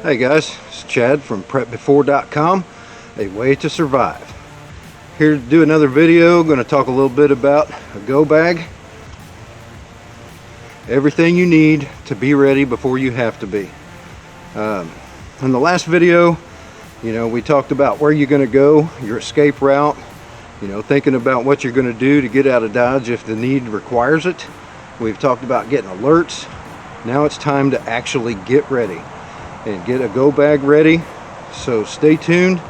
Hey guys, it's Chad from PrepBefore.com, a way to survive. Here to do another video. Going to talk a little bit about a go bag. Everything you need to be ready before you have to be. In the last video, we talked about where you're going to go, your escape route, thinking about what you're going to do to get out of Dodge if the need requires it. We've talked about getting alerts. Now it's time to actually get ready and get a go bag ready. So stay tuned,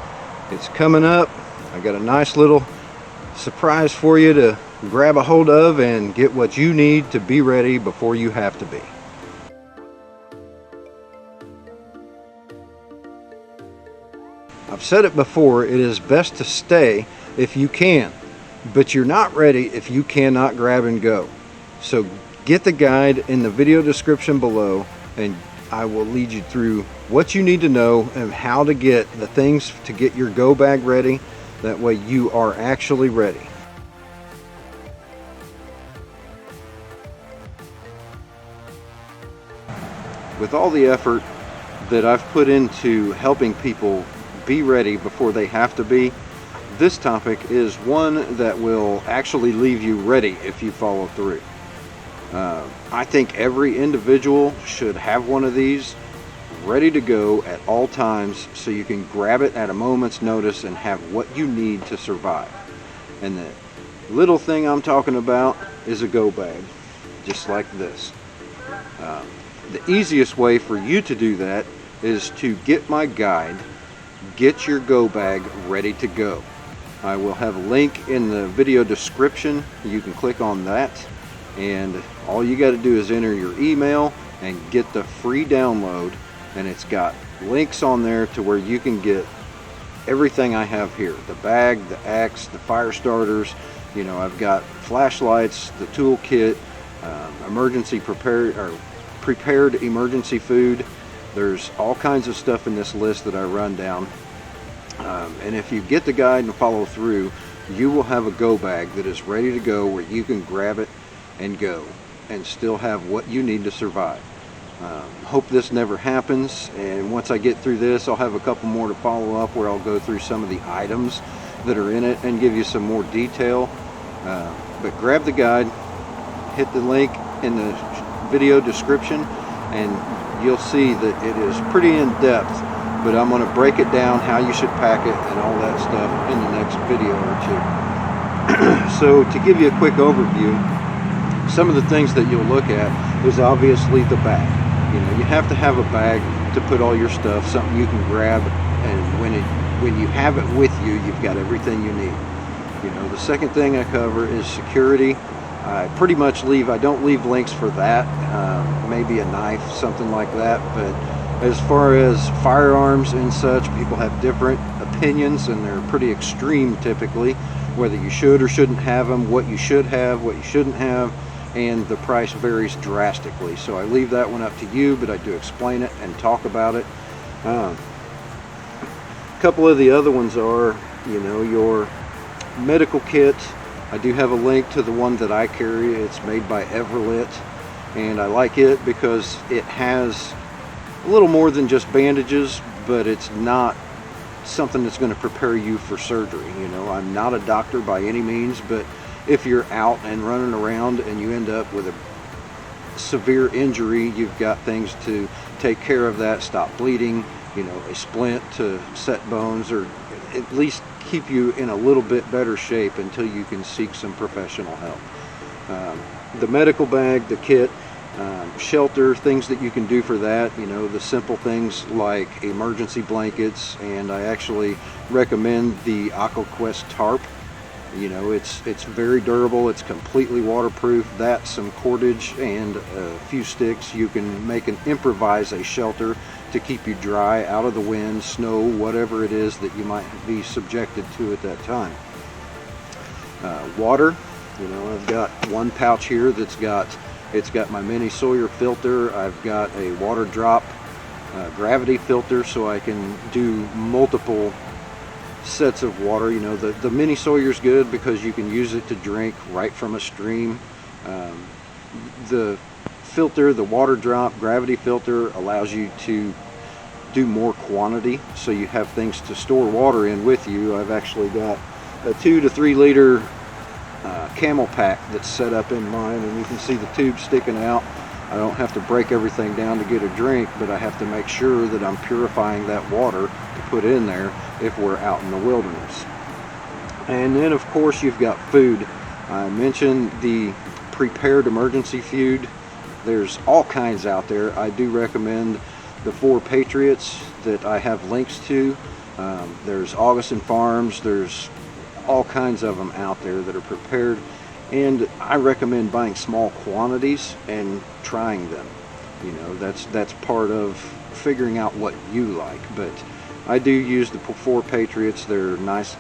it's coming up. I got a nice little surprise for you to grab a hold of and get what you need to be ready before you have to be. I've said it before, it is best to stay if you can, but you're not ready if you cannot grab and go. So get the guide in the video description below, and I will lead you through what you need to know and how to get the things to get your go bag ready. That way you are actually ready. With all the effort that I've put into helping people be ready before they have to be, this topic is one that will actually leave you ready if you follow through. I think every individual should have one of these ready to go at all times, so you can grab it at a moment's notice and have what you need to survive. And the little thing I'm talking about is a go bag, just like this. The easiest way for you to do that is to get my guide, Get Your Go Bag Ready to Go. I will have a link in the video description. You can click on that, and all you got to do is enter your email and get the free download, and it's got links on there to where you can get everything I have here: the bag, the axe, the fire starters. I've got flashlights, the toolkit, prepared emergency food. There's all kinds of stuff in this list that I run down, and if you get the guide and follow through, you will have a go bag that is ready to go, where you can grab it and go and still have what you need to survive. Hope this never happens, and once I get through this, I'll have a couple more to follow up where I'll go through some of the items that are in it and give you some more detail. But grab the guide, hit the link in the video description, and you'll see that it is pretty in depth, but I'm going to break it down how you should pack it and all that stuff in the next video or two. So to give you a quick overview, some of the things that you'll look at is obviously the bag. You have to have a bag to put all your stuff, something you can grab, and when you have it with you, you've got everything you need. The second thing I cover is security. I pretty much I don't leave links for that, maybe a knife, something like that, but as far as firearms and such, people have different opinions, and they're pretty extreme typically, whether you should or shouldn't have them, what you should have, what you shouldn't have, and the price varies drastically. So I leave that one up to you, but I do explain it and talk about it. A couple of the other ones are, your medical kit. I do have a link to the one that I carry. It's made by Everlit, and I like it because it has a little more than just bandages, but it's not something that's going to prepare you for surgery. I'm not a doctor by any means, but if you're out and running around and you end up with a severe injury, you've got things to take care of that, stop bleeding, a splint to set bones, or at least keep you in a little bit better shape until you can seek some professional help. The medical bag, the kit, shelter, things that you can do for that, the simple things like emergency blankets, and I actually recommend the AquaQuest tarp. It's very durable, it's completely waterproof. That, some cordage, and a few sticks, you can improvise a shelter to keep you dry out of the wind, snow, whatever it is that you might be subjected to at that time. Water, I've got one pouch here that's got my mini Sawyer filter. I've got a water drop gravity filter, so I can do multiple sets of water. The mini Sawyer's good because you can use it to drink right from a stream. The filter, the water drop gravity filter, allows you to do more quantity, so you have things to store water in with you. I've actually got a 2 to 3 liter Camel pack that's set up in mine, and you can see the tube sticking out. I don't have to break everything down to get a drink, but I have to make sure that I'm purifying that water to put in there if we're out in the wilderness. And then of course you've got food. I mentioned the prepared emergency food. There's all kinds out there. I do recommend the 4 Patriots that I have links to. There's Augustin Farms, there's all kinds of them out there that are prepared, and I recommend buying small quantities and trying them. You know, that's part of figuring out what you like. But I do use the 4 Patriots. They're nice,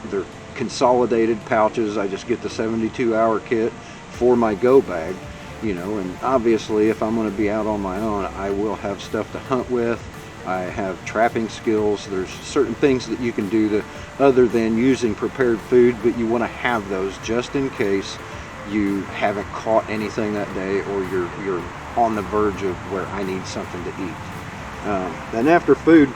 they're consolidated pouches. I just get the 72-hour kit for my go bag, you know, and obviously if I'm going to be out on my own, I will have stuff to hunt with. I have trapping skills. There's certain things that you can do to, other than using prepared food, but you want to have those just in case you haven't caught anything that day, or you're on the verge of where I need something to eat. Then after food,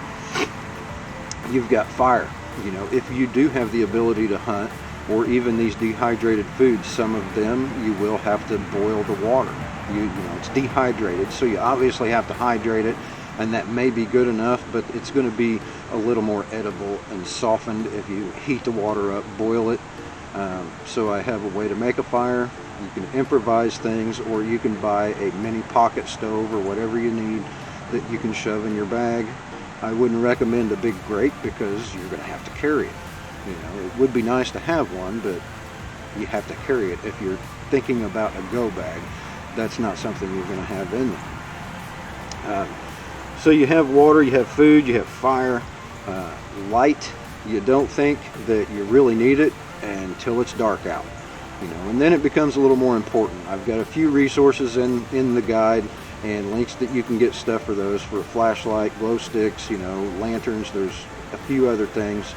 you've got fire. You know, if you do have the ability to hunt, or even these dehydrated foods, some of them you will have to boil the water. You know, it's dehydrated, so you obviously have to hydrate it, and that may be good enough, but it's going to be a little more edible and softened if you heat the water up, boil it. So I have a way to make a fire. You can improvise things, or you can buy a mini pocket stove or whatever you need that you can shove in your bag. I wouldn't recommend a big grate because you're going to have to carry it. You know, it would be nice to have one, but you have to carry it. If you're thinking about a go bag, that's not something you're going to have in there. So you have water, you have food, you have fire, light. You don't think that you really need it until it's dark out, you know, and then it becomes a little more important. I've got a few resources in the guide and links that you can get stuff for those, for a flashlight, glow sticks, you know, lanterns. There's a few other things,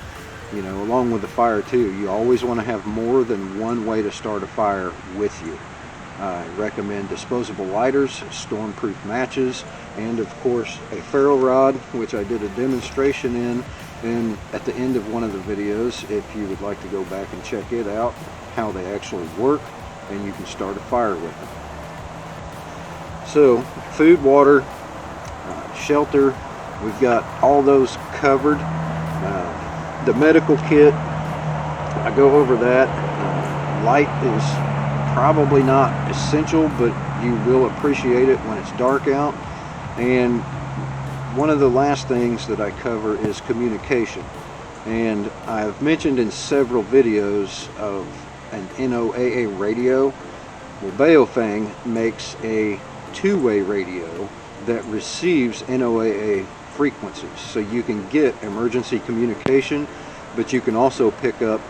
you know, along with the fire too. You always want to have more than one way to start a fire with you. I recommend disposable lighters, stormproof matches, and of course a ferro rod, which I did a demonstration in, and at the end of one of the videos, if you would like to go back and check it out, how they actually work, and you can start a fire with them. So food, water, shelter, we've got all those covered. The medical kit, I go over that. Light is probably not essential, but you will appreciate it when it's dark out. And one of the last things that I cover is communication. And I've mentioned in several videos of an NOAA radio. Well, Baofeng makes a two-way radio that receives NOAA frequencies. So you can get emergency communication, but you can also pick up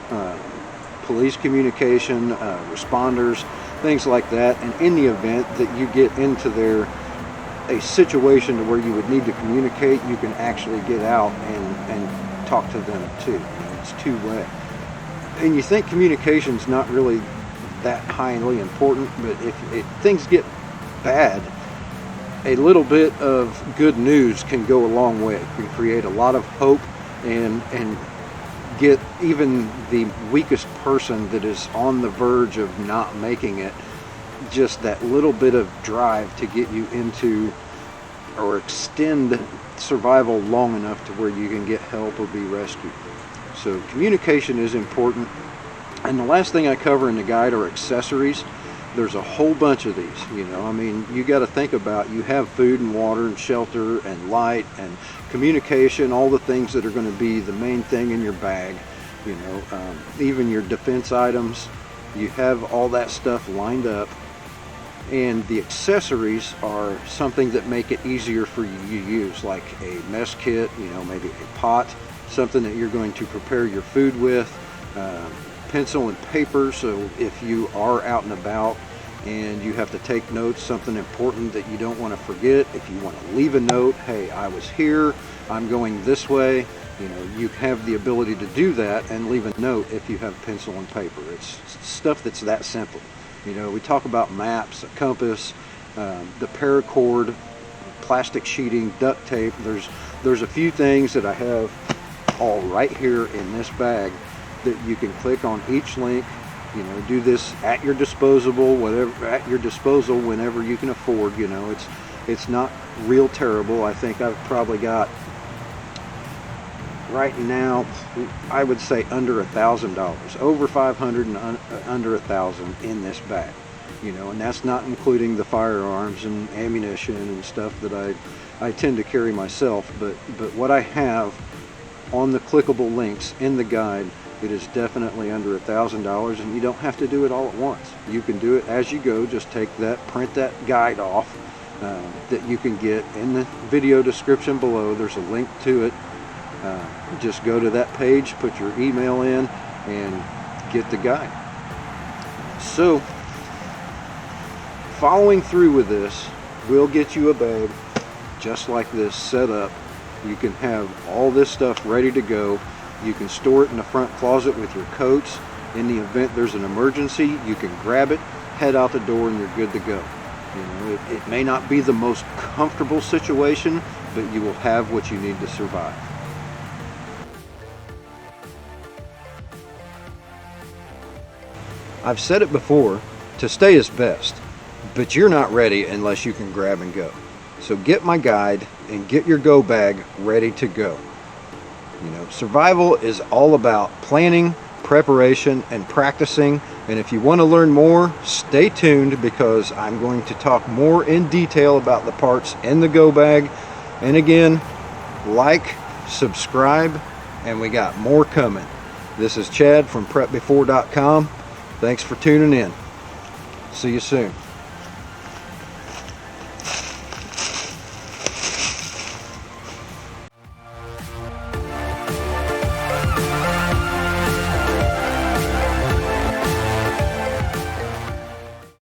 police communication, responders, things like that. And in the event that you get into a situation to where you would need to communicate, you can actually get out and talk to them too. You know, it's two-way. And you think communication's not really that highly important, but if things get bad, a little bit of good news can go a long way. It can create a lot of hope and get even the weakest person that is on the verge of not making it just that little bit of drive to get you into or extend survival long enough to where you can get help or be rescued. So communication is important. And the last thing I cover in the guide are accessories. There's a whole bunch of these, you know. I mean, you got to think about, you have food and water and shelter and light and communication, all the things that are going to be the main thing in your bag, you know, even your defense items. You have all that stuff lined up, and the accessories are something that make it easier for you to use, like a mess kit, you know, maybe a pot, something that you're going to prepare your food with, pencil and paper, so if you are out and about and you have to take notes, something important that you don't want to forget. If you want to leave a note, hey, I was here, I'm going this way, you know, you have the ability to do that and leave a note if you have pencil and paper. It's stuff that's that simple. You know, we talk about maps, a compass, the paracord, plastic sheeting, duct tape. There's there's a few things that I have all right here in this bag that you can click on each link. You know, do this at your disposal, whenever you can afford. You know, it's not real terrible. I think I've probably got right now, I would say under $1,000, over 500 and under 1,000 in this bag. You know, and that's not including the firearms and ammunition and stuff that I tend to carry myself. But what I have on the clickable links in the guide, it is definitely under $1,000, and you don't have to do it all at once. You can do it as you go. Just take that, print that guide off that you can get in the video description below. There's a link to it. Just go to that page, put your email in, and get the guide. So following through with this will get you a bag just like this set up. You can have all this stuff ready to go. You can store it in the front closet with your coats. In the event there's an emergency, you can grab it, head out the door, and you're good to go. You know, it may not be the most comfortable situation, but you will have what you need to survive. I've said it before, to stay is best, but you're not ready unless you can grab and go. So get my guide and get your go bag ready to go. You know, survival is all about planning, preparation, and practicing. And if you want to learn more, stay tuned, because I'm going to talk more in detail about the parts in the go bag. And again, like, subscribe, and we got more coming. This is Chad from PrepBefore.com. Thanks for tuning in. See you soon.